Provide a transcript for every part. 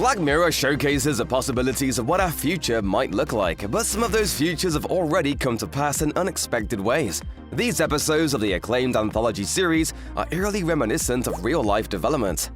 Black Mirror showcases the possibilities of what our future might look like, but some of those futures have already come to pass in unexpected ways. These episodes of the acclaimed anthology series are eerily reminiscent of real-life development.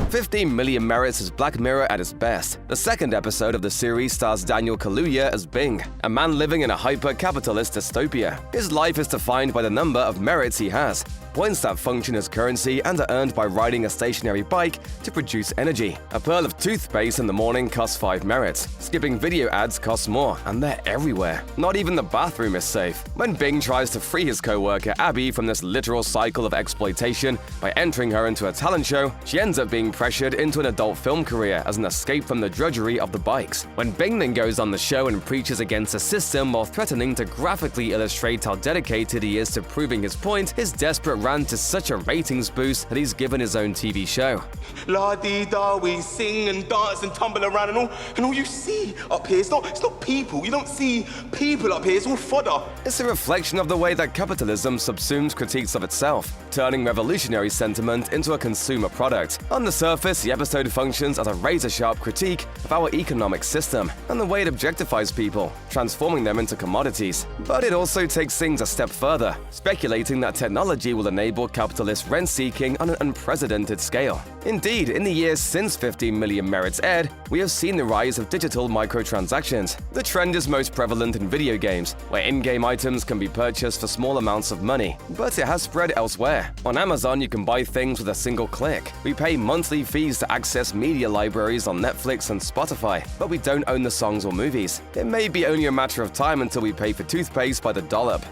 15 Million merits as Black Mirror at its best. The second episode of the series stars Daniel Kaluuya as Bing, a man living in a hyper-capitalist dystopia. His life is defined by the number of merits he has, points that function as currency and are earned by riding a stationary bike to produce energy. A pearl of toothpaste in the morning costs 5 merits. Skipping video ads costs more, and they're everywhere. Not even the bathroom is safe. When Bing tries to free his co-worker Abby from this literal cycle of exploitation by entering her into a talent show, she ends up being pressured into an adult film career as an escape from the drudgery of the bikes. When Bing then goes on the show and preaches against the system while threatening to graphically illustrate how dedicated he is to proving his point, his desperate rant is such a ratings boost that he's given his own TV show. La-dee-da, we sing and dance and tumble around and all you see up here, it's not people. You don't see people up here, it's all fodder. It's a reflection of the way that capitalism subsumes critiques of itself, turning revolutionary sentiment into a consumer product. On the surface, the episode functions as a razor-sharp critique of our economic system and the way it objectifies people, transforming them into commodities. But it also takes things a step further, speculating that technology will enable capitalist rent-seeking on an unprecedented scale. Indeed, in the years since 15 Million merits aired, we have seen the rise of digital microtransactions. The trend is most prevalent in video games, where in-game items can be purchased for small amounts of money, but it has spread elsewhere. On Amazon, you can buy things with a single click. We pay monthly fees to access media libraries on Netflix and Spotify, but we don't own the songs or movies. It may be only a matter of time until we pay for toothpaste by the dollop.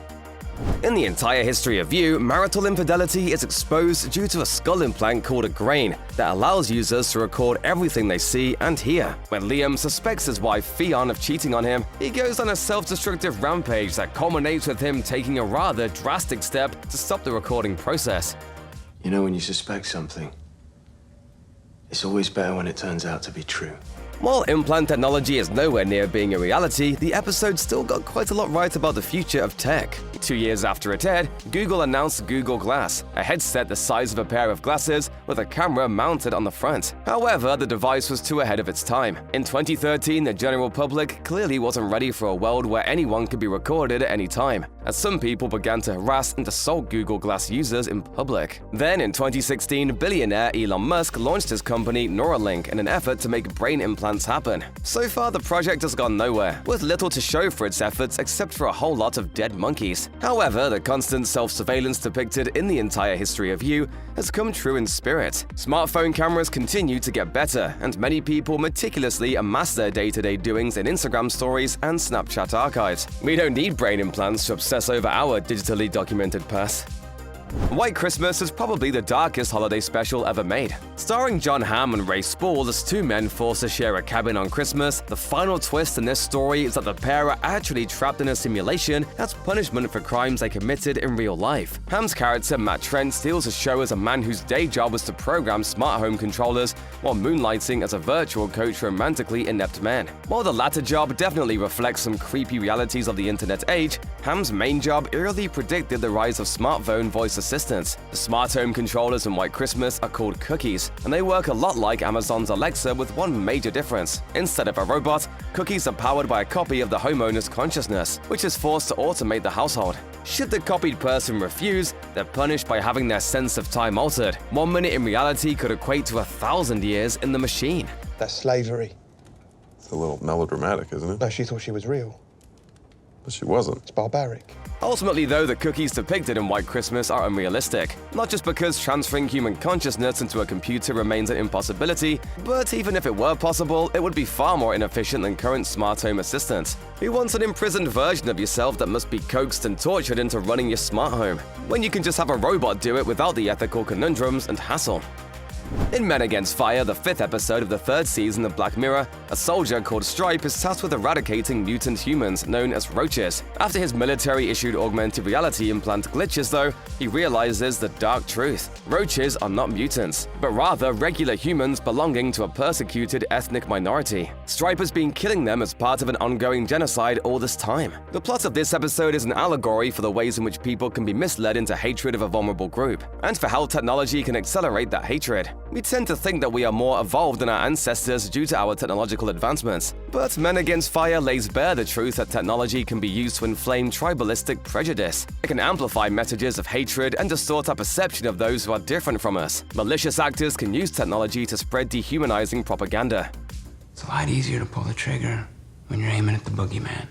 In the entire history of View, marital infidelity is exposed due to a skull implant called a grain that allows users to record everything they see and hear. When Liam suspects his wife Fionn of cheating on him, he goes on a self-destructive rampage that culminates with him taking a rather drastic step to stop the recording process. You know, when you suspect something, it's always better when it turns out to be true. While implant technology is nowhere near being a reality, the episode still got quite a lot right about the future of tech. 2 years after it aired, Google announced Google Glass, a headset the size of a pair of glasses with a camera mounted on the front. However, the device was too ahead of its time. In 2013, the general public clearly wasn't ready for a world where anyone could be recorded at any time, as some people began to harass and assault Google Glass users in public. Then, in 2016, billionaire Elon Musk launched his company Neuralink in an effort to make brain implants happen. So far, the project has gone nowhere, with little to show for its efforts except for a whole lot of dead monkeys. However, the constant self-surveillance depicted in the entire history of You has come true in spirit. Smartphone cameras continue to get better, and many people meticulously amass their day-to-day doings in Instagram stories and Snapchat archives. We don't need brain implants to obsess over our digitally documented past. White Christmas is probably the darkest holiday special ever made. Starring Jon Hamm and Ray Spall as two men forced to share a cabin on Christmas, the final twist in this story is that the pair are actually trapped in a simulation as punishment for crimes they committed in real life. Hamm's character, Matt Trent, steals the show as a man whose day job was to program smart home controllers while moonlighting as a virtual coach for romantically inept men. While the latter job definitely reflects some creepy realities of the internet age, Hamm's main job eerily predicted the rise of smartphone voice assistants. The smart home controllers in White Christmas are called cookies, and they work a lot like Amazon's Alexa with one major difference. Instead of a robot, cookies are powered by a copy of the homeowner's consciousness, which is forced to automate the household. Should the copied person refuse, they're punished by having their sense of time altered. 1 minute in reality could equate to 1,000 years in the machine. That's slavery. It's a little melodramatic, isn't it? No, she thought she was real. But she wasn't. It's barbaric. Ultimately, though, the cookies depicted in White Christmas are unrealistic. Not just because transferring human consciousness into a computer remains an impossibility, but even if it were possible, it would be far more inefficient than current smart home assistants. Who wants an imprisoned version of yourself that must be coaxed and tortured into running your smart home, when you can just have a robot do it without the ethical conundrums and hassle? In Men Against Fire, the 5th episode of the 3rd season of Black Mirror, a soldier called Stripe is tasked with eradicating mutant humans known as roaches. After his military-issued augmented reality implant glitches, though, he realizes the dark truth. Roaches are not mutants, but rather regular humans belonging to a persecuted ethnic minority. Stripe has been killing them as part of an ongoing genocide all this time. The plot of this episode is an allegory for the ways in which people can be misled into hatred of a vulnerable group, and for how technology can accelerate that hatred. We tend to think that we are more evolved than our ancestors due to our technological advancements, but Men Against Fire lays bare the truth that technology can be used to inflame tribalistic prejudice. It can amplify messages of hatred and distort our perception of those who are different from us. Malicious actors can use technology to spread dehumanizing propaganda. It's a lot easier to pull the trigger when you're aiming at the boogeyman.